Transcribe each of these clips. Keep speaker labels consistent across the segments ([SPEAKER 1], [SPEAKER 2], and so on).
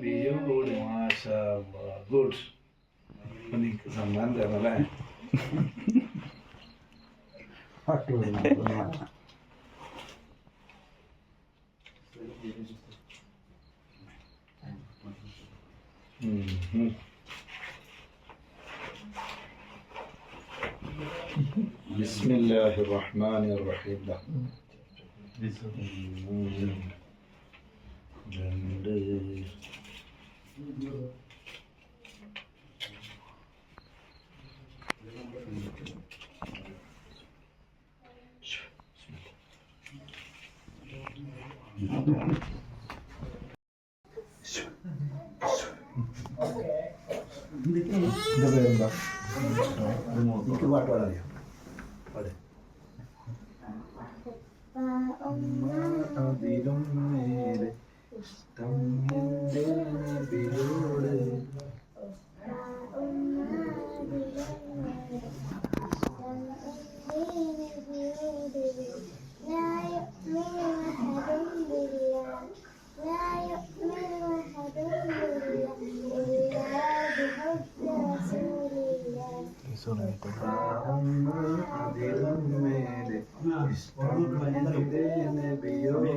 [SPEAKER 1] നബിയോട് മാഷാ അല്ലാഹ്. ഗുഡ്. എനിക്ക് സമ്മാനം തരണല്ലേ? ബിസ്മില്ലാഹിർ റഹ്മാനിർ റഹീം. രണ്ട് പേരെന്താ? എനിക്ക് പാട്ട് പാടാറിയാം. പാട്. അതിലും മേലെ ഇഷ്ടം എൻ്റെ നബിയോട്. അതിലും മേലെ ഇഷ്ടം എൻ്റെ നബിയോട്.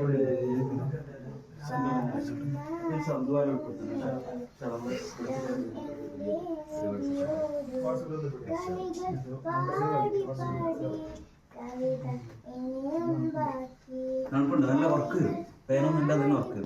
[SPEAKER 2] നല്ല വർക്ക് പേനൊന്നുമില്ല, അതിന് വർക്ക്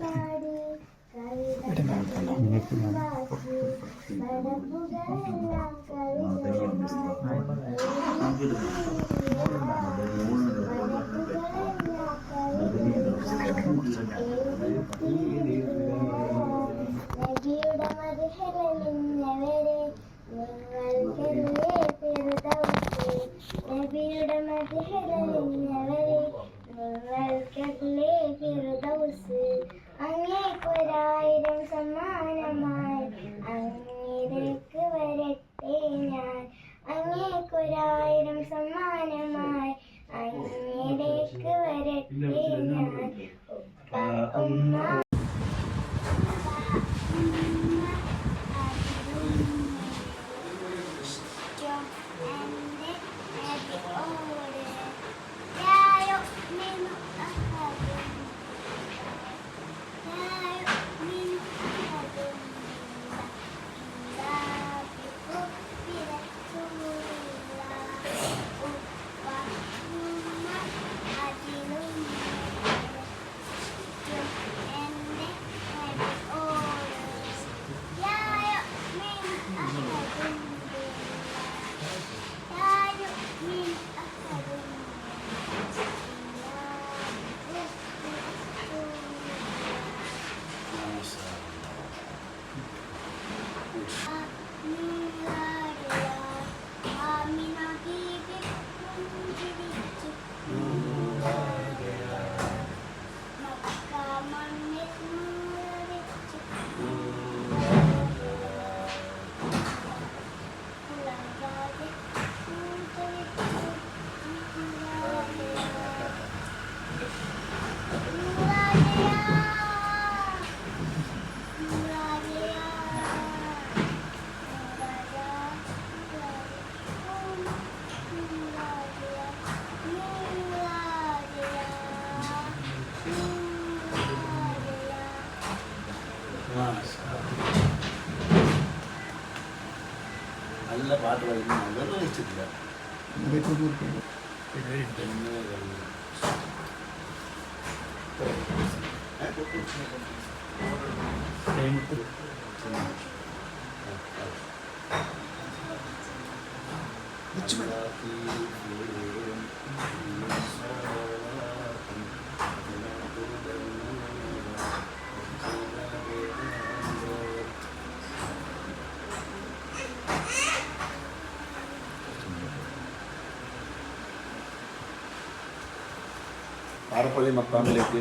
[SPEAKER 3] അങ്ങേക്കൊരായിരം സമ്മാനമായി അങ്ങേക്ക് വരട്ടെ ഞാൻ. അങ്ങേക്കൊരായിരം സമ്മാനമായി അങ്ങേക്ക് വരട്ടെ ഞാൻ. ഉമ്മ
[SPEAKER 1] നല്ല പാട്ട് പാടുന്നു. അതൊന്നും വെച്ചിട്ടില്ല. പാറപ്പള്ളി മക്കാമിലേക്ക്